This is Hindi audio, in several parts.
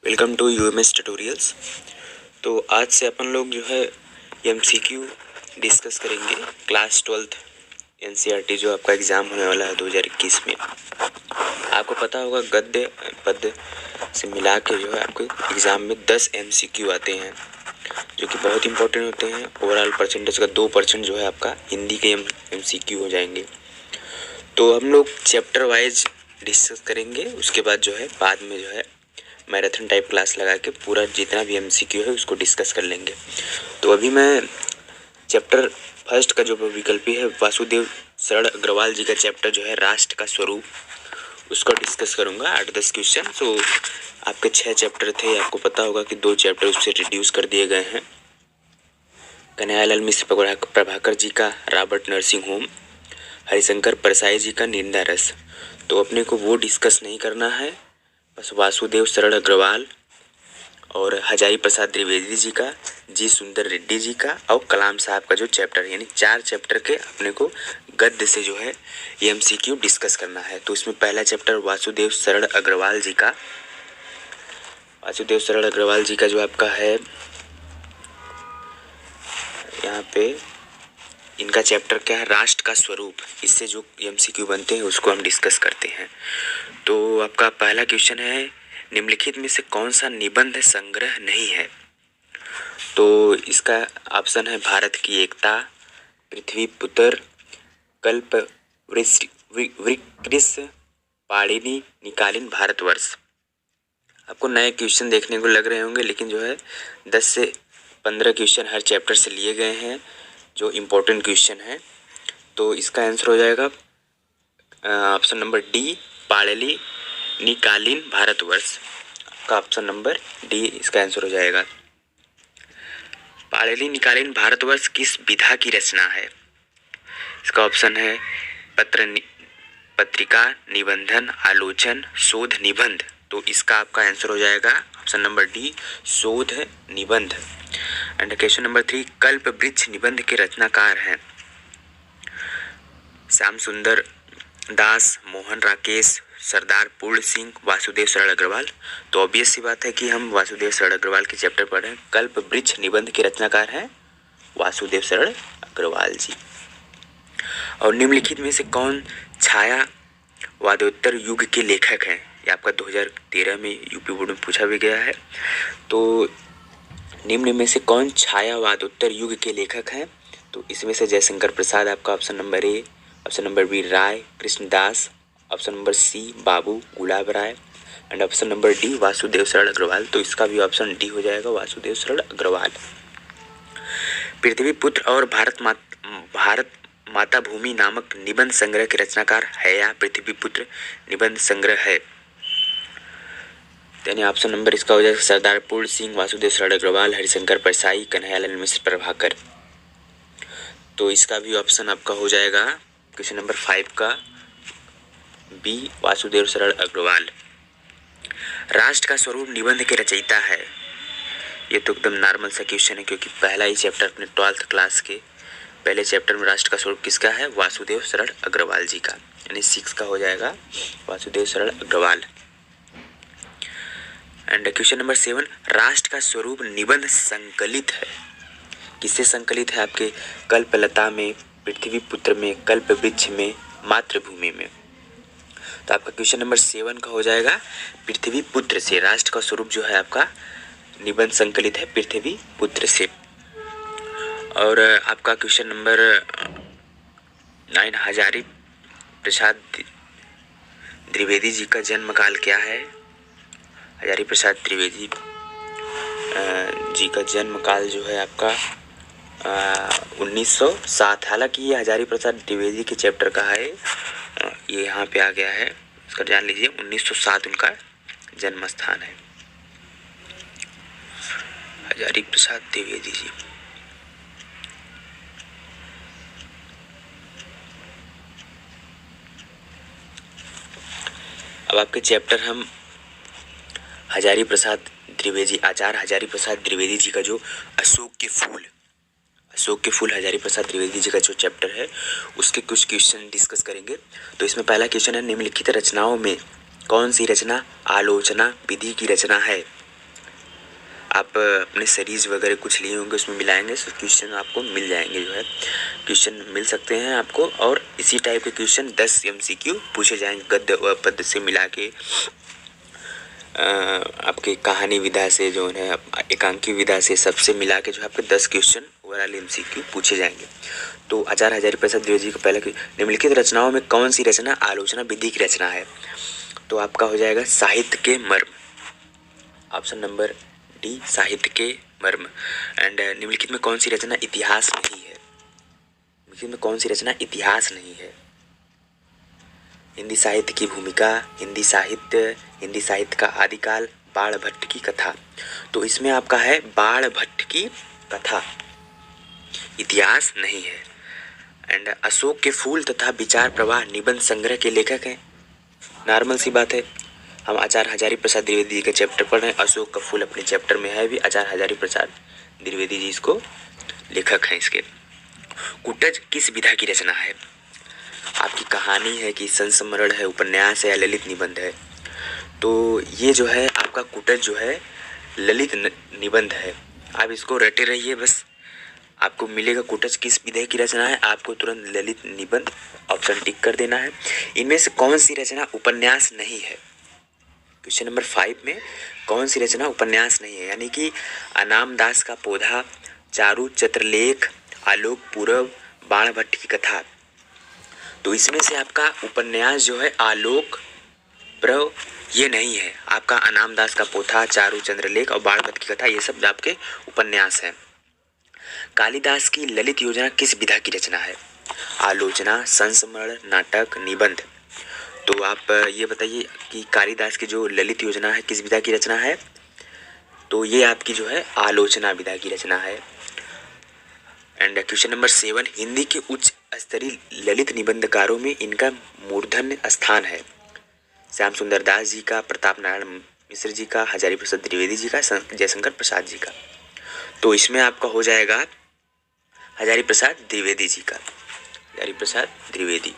Welcome to UMS tutorials. तो आज से अपन लोग जो है एमसीक्यू डिस्कस करेंगे क्लास 12th एनसीईआरटी जो आपका एग्ज़ाम होने वाला है 2021 में। आपको पता होगा गद्य पद्य से मिला के जो है आपके एग्ज़ाम में 10 एमसीक्यू आते हैं जो कि बहुत इंपॉर्टेंट होते हैं। ओवरऑल परसेंटेज का 2% जो है आपका हिंदी के एमसीक्यू हो जाएंगे। तो हम लोग चैप्टर वाइज डिस्कस करेंगे, उसके बाद जो है बाद में जो है मैराथन टाइप क्लास लगा के पूरा जितना भी एमसीक्यू है उसको डिस्कस कर लेंगे। तो अभी मैं चैप्टर फर्स्ट का जो विकल्पी है वासुदेव शरण अग्रवाल जी का चैप्टर जो है राष्ट्र का स्वरूप, उसको डिस्कस करूँगा 8-10 क्वेश्चन। तो आपके 6 चैप्टर थे, आपको पता होगा कि 2 चैप्टर उससे रिड्यूस कर दिए गए हैं। कन्हैयालाल मिश्र प्रभाकर जी का Robert nursing home, Harishankar Parsai ji का निंदा रस। तो अपने को वो डिस्कस नहीं करना है, बस वासुदेव शरण अग्रवाल और हजारी प्रसाद द्विवेदी जी का, जी सुंदर रेड्डी जी का और कलाम साहब का जो चैप्टर, यानी 4 चैप्टर के अपने को गद्य से जो है एमसीक्यू डिस्कस करना है। तो इसमें पहला चैप्टर वासुदेव शरण अग्रवाल जी का, वासुदेव शरण अग्रवाल जी का जो आपका है यहाँ पे इनका चैप्टर क्या है, राष्ट्र का स्वरूप। इससे जो एमसीक्यू बनते हैं उसको हम डिस्कस करते हैं। तो आपका पहला क्वेश्चन है, निम्नलिखित में से कौन सा निबंध संग्रह नहीं है? तो इसका ऑप्शन है भारत की एकता, पृथ्वी पुत्र, कल्प वृक्ष, पाणिनि निकालीन भारतवर्ष। आपको नए क्वेश्चन देखने को लग रहे होंगे, लेकिन जो है 10 से 15 क्वेश्चन हर चैप्टर से लिए गए हैं जो इम्पोर्टेंट क्वेश्चन है। तो इसका आंसर हो जाएगा ऑप्शन नंबर डी, पाणिनि निकालीन भारतवर्ष का ऑप्शन नंबर डी इसका आंसर हो जाएगा। पाणिनि निकालीन भारतवर्ष किस विधा की रचना है? इसका ऑप्शन है पत्रिका, निबंधन, आलोचन, शोध निबंध। तो इसका आपका आंसर हो जाएगा ऑप्शन नंबर डी, शोध निबंध। एंड क्वेश्चन नंबर 3, कल्प वृक्ष निबंध के रचनाकार हैं श्याम सुंदर दास, मोहन राकेश, सरदार पूर्ण सिंह, वासुदेव शरण अग्रवाल। तो ऑब्वियस सी बात है कि हम वासुदेव शरण अग्रवाल के चैप्टर पढ़ रहे हैं। कल्प वृक्ष निबंध के रचनाकार हैं वासुदेव शरण अग्रवाल जी। और निम्नलिखित में से कौन छायावादोत्तर युग के लेखक हैं? ये आपका 2013 में यूपी बोर्ड में पूछा भी गया है। तो निम्न में से कौन छायावादोत्तर युग के लेखक हैं? तो इसमें से जयशंकर प्रसाद आपका option number A, option number B Rai Krishnadas, option number C Babu Gulab Rai and option number D Vasudev Sharan Agrawal. तो इसका भी ऑप्शन डी हो जाएगा, वासुदेव शरण अग्रवाल। पृथ्वी पुत्र और भारत माता भूमि नामक निबंध संग्रह के रचनाकार है या पृथ्वी पुत्र निबंध संग्रह है? यानी ऑप्शन नंबर इसका हो जाएगा सरदार पूर्ण सिंह, वासुदेव शरण अग्रवाल, हरिशंकर परसाई, कन्हैयालाल मिश्र प्रभाकर। तो इसका भी ऑप्शन आपका हो जाएगा क्वेश्चन नंबर 5 का बी, वासुदेव शरण अग्रवाल। राष्ट्र का स्वरूप निबंध के रचयिता है? ये तो एकदम नॉर्मल सा क्वेश्चन है, क्योंकि पहला ही चैप्टर अपने 12th क्लास के पहले चैप्टर में राष्ट्र का स्वरूप किसका है? वासुदेव शरण अग्रवाल जी का, यानी 6 का हो जाएगा Vasudev Sharan Agarwal. And question number 7, राष्ट्र का स्वरूप निबंध संकलित है, किससे संकलित है? आपके कल्पलता में, पृथ्वी पुत्र में, कल्प वृक्ष में, मातृभूमि में। तो आपका क्वेश्चन नंबर 7 का हो जाएगा पृथ्वी पुत्र से। राष्ट्र का स्वरूप जो है आपका निबंध संकलित है पृथ्वी पुत्र से। और आपका क्वेश्चन नंबर 9, हजारी प्रसाद द्विवेदी जी का जन्म काल क्या है? हजारी प्रसाद द्विवेदी जी का जन्म काल जो है आपका 1907। हालांकि ये हजारी प्रसाद द्विवेदी के चैप्टर का है, ये यहाँ पे आ गया है, इसका जान लीजिए 1907 उनका जन्म स्थान है, हजारी प्रसाद द्विवेदी जी। अब आपके चैप्टर हम हजारी प्रसाद द्विवेदी, आचार्य हजारी प्रसाद द्विवेदी जी का जो अशोक के फूल हजारी प्रसाद द्विवेदी जी का जो चैप्टर है उसके कुछ क्वेश्चन डिस्कस करेंगे। तो इसमें पहला क्वेश्चन है, निम्नलिखित रचनाओं में कौन सी रचना आलोचना विधि की रचना है? आप अपने सीरीज वगैरह कुछ लिए होंगे उसमें मिलाएंगे तो क्वेश्चन आपको मिल जाएंगे, जो है क्वेश्चन मिल सकते हैं आपको। और इसी टाइप के क्वेश्चन 10 MCQ पूछे जाएंगे गद्य व पद्य से मिला के, आपके कहानी विधा से जो है एकांकी विधा से सबसे मिला के जो है आपके 10 क्वेश्चन ओवरऑल MCQ पूछे जाएंगे। तो आचार्य हजारी प्रसाद द्विवेदी जी का पहला निम्नलिखित रचनाओं में कौन सी रचना आलोचना विधि की रचना है? तो आपका हो जाएगा साहित्य के मर्म, ऑप्शन नंबर डी साहित्य के मर्म। एंड निम्नलिखित में कौन सी रचना इतिहास नहीं है? निम्नलिखित में कौन सी रचना इतिहास नहीं है? हिंदी साहित्य की भूमिका, हिंदी साहित्य का आदिकाल, बाण भट्ट की कथा। तो इसमें आपका है बाण भट्ट की कथा, इतिहास नहीं है। एंड अशोक के फूल तथा विचार प्रवाह निबंध संग्रह के लेखक हैं। नॉर्मल सी बात है, हम आचार्य हजारी प्रसाद द्विवेदी जी का चैप्टर पढ़ रहे हैं, अशोक का फूल अपने चैप्टर में है भी, आचार्य हजारी प्रसाद द्विवेदी जी इसको लेखक हैं इसके। कुटज किस विधा की रचना है? आपकी कहानी है कि संस्मरण है, उपन्यास है या ललित निबंध है? तो ये जो है आपका कुटज जो है ललित निबंध है। आप इसको रटे रहिए, बस आपको मिलेगा कुटज किस विधा की रचना है, आपको तुरंत ललित निबंध ऑप्शन टिक कर देना है। इनमें से कौन सी रचना उपन्यास नहीं है? क्वेश्चन नंबर 5 में कौन सी रचना उपन्यास नहीं है? यानी कि अनाम दास का पौधा, चारु चित्रलेख, आलोक पूरब, बाण भट्ट की कथा। तो इसमें से आपका उपन्यास जो है आलोक पूरब ये नहीं है। आपका अनाम दास का पौधा, चारु चंद्रलेख और बाण भट्ट की कथा ये सब आपके उपन्यास हैं। कालिदास की ललित योजना किस विधा की रचना है? आलोचना, संस्मरण, नाटक, निबंध। तो आप ये बताइए कि कालिदास की जो ललित योजना है किस विधा की रचना है? तो ये आपकी जो है आलोचना विधा की रचना है। एंड क्वेश्चन नंबर 7, हिंदी के उच्च स्तरीय ललित निबंधकारों में इनका मूर्धन्य स्थान है। श्याम सुंदर दास जी का, प्रताप नारायण मिश्र जी का, हजारी प्रसाद द्विवेदी जी का, जयशंकर प्रसाद जी का। तो इसमें आपका हो जाएगा हजारी प्रसाद द्विवेदी जी का, हजारी प्रसाद द्विवेदी।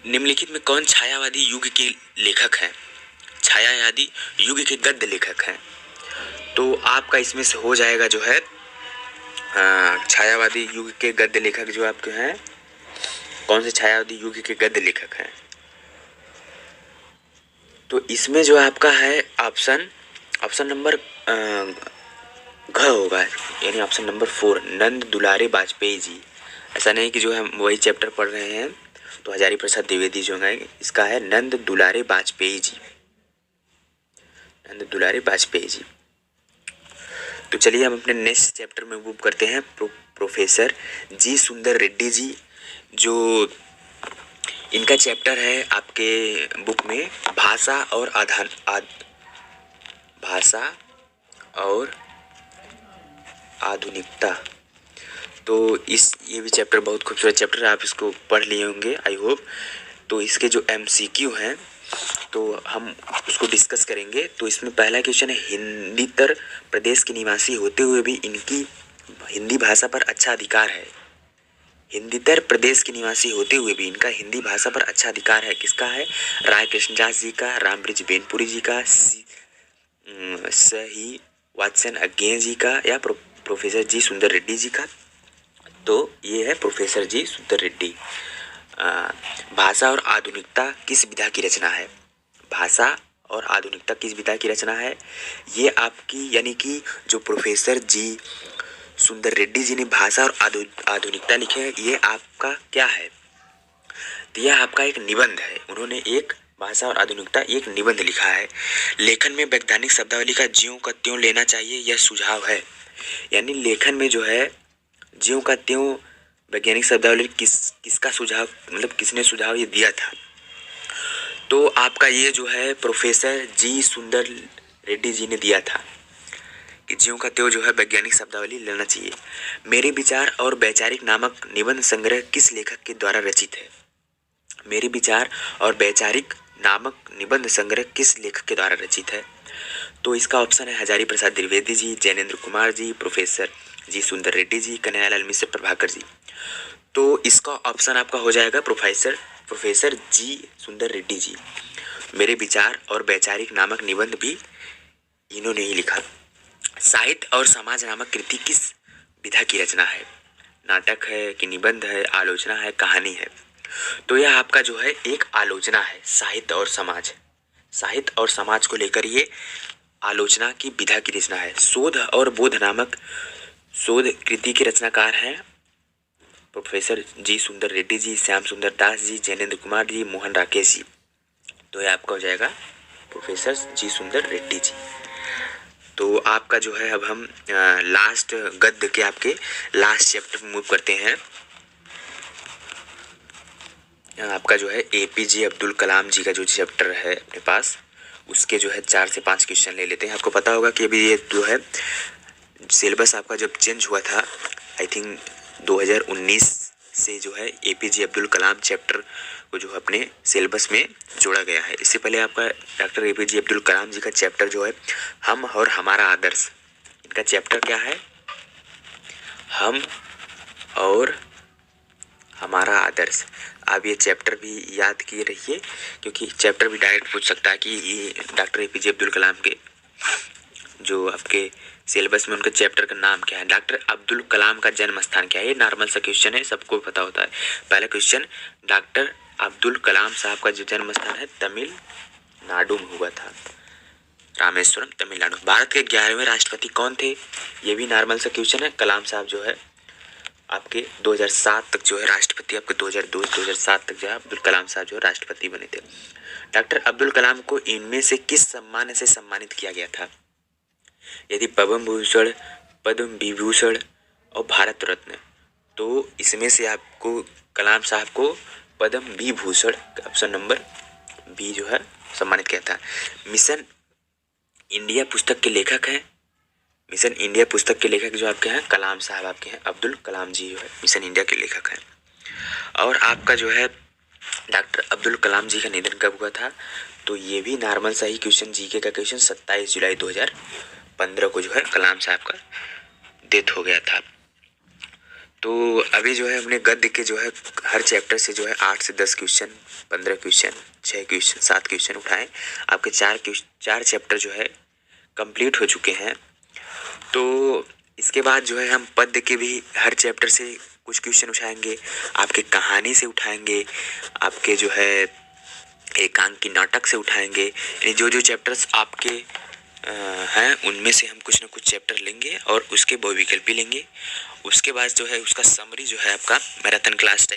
निम्नलिखित में कौन छायावादी युग के लेखक हैं? छायावादी युग के गद्य लेखक हैं। तो आपका इसमें से हो जाएगा जो है छायावादी युग के गद्य लेखक जो आपके हैं, कौन से छायावादी युग के गद्य लेखक हैं? तो इसमें जो आपका है ऑप्शन नंबर घ होगा, यानी ऑप्शन नंबर 4 नंद दुलारे वाजपेयी जी। ऐसा नहीं कि जो हम वही चैप्टर पढ़ रहे हैं, तो हजारी प्रसाद द्विवेदी जो है इसका है नंद दुलारे वाजपेयी जी, नंद दुलारे वाजपेयी जी। तो चलिए हम अपने नेक्स्ट चैप्टर में मूव करते हैं। प्रोफेसर जी सुंदर रेड्डी जी, जो इनका चैप्टर है आपके बुक में भाषा और आधुनिकता। तो ये भी चैप्टर बहुत खूबसूरत चैप्टर है, आप इसको पढ़ लिए होंगे आई होप। तो इसके जो MCQ हैं तो हम उसको डिस्कस करेंगे। तो इसमें पहला क्वेश्चन है, हिंदीतर प्रदेश के निवासी होते हुए भी इनकी हिंदी भाषा पर अच्छा अधिकार है। हिंदीतर प्रदेश के निवासी होते हुए भी इनका हिंदी भाषा पर अच्छा अधिकार है, किसका है? राय कृष्णदास जी का, रामब्रिज बेनपुरी जी का, सही वात्सन अज्ञे जी का, या प्रोफेसर जी सुंदर रेड्डी जी का। तो ये है प्रोफेसर जी सुंदर रेड्डी। भाषा और आधुनिकता किस विधा की रचना है? भाषा और आधुनिकता किस विधा की रचना है? ये आपकी यानी कि जो प्रोफेसर जी सुंदर रेड्डी जी ने भाषा और आधुनिकता लिखे है, ये आपका क्या है? तो यह आपका एक निबंध है। उन्होंने एक भाषा और आधुनिकता एक निबंध लिखा है। लेखन में वैज्ञानिक शब्दावली का ज्यों का त्यों लेना चाहिए, यह सुझाव है। यानी लेखन में जो है ज्यों का त्यों वैज्ञानिक शब्दावली किसका सुझाव, मतलब किसने सुझाव ये दिया था? तो आपका ये जो है प्रोफेसर जी सुंदर रेड्डी जी ने दिया था कि ज्यों का त्यों जो है वैज्ञानिक शब्दावली लेना चाहिए। मेरे विचार और वैचारिक नामक निबंध संग्रह किस लेखक के द्वारा रचित है? मेरे विचार और वैचारिक नामक निबंध संग्रह किस लेखक के द्वारा रचित है? तो इसका ऑप्शन है हजारी प्रसाद द्विवेदी जी, जैनेन्द्र कुमार जी, प्रोफेसर जी सुंदर रेड्डी जी, कन्हैयालाल मिश्र, प्रभाकर जी। तो इसका ऑप्शन आपका हो जाएगा प्रोफेसर जी सुंदर रेड्डी जी। मेरे विचार और वैचारिक नामक निबंध भी इन्होंने ही लिखा। साहित्य और समाज नामक कृति किस विधा की रचना है? नाटक है कि निबंध है, आलोचना है, कहानी है? तो यह आपका जो है एक आलोचना है। साहित्य और समाज, साहित्य और समाज को लेकर ये आलोचना की विधा की रचना है। शोध और बोध नामक शोध कृति के रचनाकार हैं प्रोफेसर जी सुंदर रेड्डी जी, श्याम सुंदर दास जी, जैनेन्द्र कुमार जी, मोहन राकेश जी। तो ये आपका हो जाएगा प्रोफेसर जी सुंदर रेड्डी जी। तो आपका जो है अब हम लास्ट गद्य के आपके लास्ट चैप्टर में मूव करते हैं। आपका जो है एपीजे अब्दुल कलाम जी का जो चैप्टर है अपने पास, उसके जो है 4 से 5 क्वेश्चन ले लेते हैं। आपको पता होगा कि अभी ये जो है सिलेबस आपका जब चेंज हुआ था, आई थिंक 2019 से जो है एपीजे अब्दुल कलाम चैप्टर को जो अपने सिलेबस में जोड़ा गया है। इससे पहले आपका डॉक्टर एपीजे अब्दुल कलाम जी का चैप्टर जो है हम और हमारा आदर्श, इनका चैप्टर क्या है? हम और हमारा आदर्श। आप ये चैप्टर भी याद किए रहिए, क्योंकि चैप्टर भी डायरेक्ट पूछ सकता है कि ये डॉक्टर एपीजे अब्दुल कलाम के जो आपके सिलेबस में उनके चैप्टर का नाम क्या है, डॉक्टर अब्दुल कलाम का जन्म स्थान क्या है। ये नॉर्मल सा क्वेश्चन है, सबको पता होता है। पहला क्वेश्चन, डॉक्टर अब्दुल कलाम साहब का जो जन्म स्थान है तमिलनाडु में हुआ था, रामेश्वरम तमिलनाडु। भारत के 11वें राष्ट्रपति कौन थे? ये भी नॉर्मल सा क्वेश्चन है। कलाम साहब जो है आपके 2007 तक जो है राष्ट्रपति, आपके 2002-2007 तक जो है अब्दुल कलाम साहब जो है राष्ट्रपति बने थे। डॉक्टर अब्दुल कलाम को इनमें से किस सम्मान से सम्मानित किया गया था? यदि पद्म भूषण, पद्म विभूषण और भारत रत्न, तो इसमें से आपको कलाम साहब को Padma Vibhushan, option number B जो है सम्मानित किया था। मिशन इंडिया पुस्तक के लेखक हैं, मिशन इंडिया पुस्तक के लेखक जो आपके हैं कलाम साहब आपके हैं, अब्दुल कलाम जी जो है मिशन इंडिया के लेखक हैं। और आपका जो है डॉक्टर अब्दुल कलाम जी का निधन कब हुआ था? तो ये भी नॉर्मल सा ही क्वेश्चन, जीके का क्वेश्चन, 27 जुलाई 2015 को जो है कलाम साहब का डेथ हो गया था। तो अभी जो है हमने गद्य के जो है हर चैप्टर से जो है 8 से 10 क्वेश्चन, 15 क्वेश्चन, 6 क्वेश्चन, 7 क्वेश्चन उठाए। आपके 4 चैप्टर जो है कंप्लीट हो चुके हैं। तो इसके बाद जो है हम पद्य के भी हर चैप्टर से कुछ क्वेश्चन उठाएंगे, आपके कहानी से उठाएंगे, आपके जो है एकांकी नाटक से उठाएंगे। यानी जो जो चैप्टर्स आपके हैं उनमें से हम कुछ ना कुछ चैप्टर लेंगे और उसके बहुविकल्पी लेंगे। उसके बाद जो है उसका समरी जो है आपका मैराथन क्लास टाइप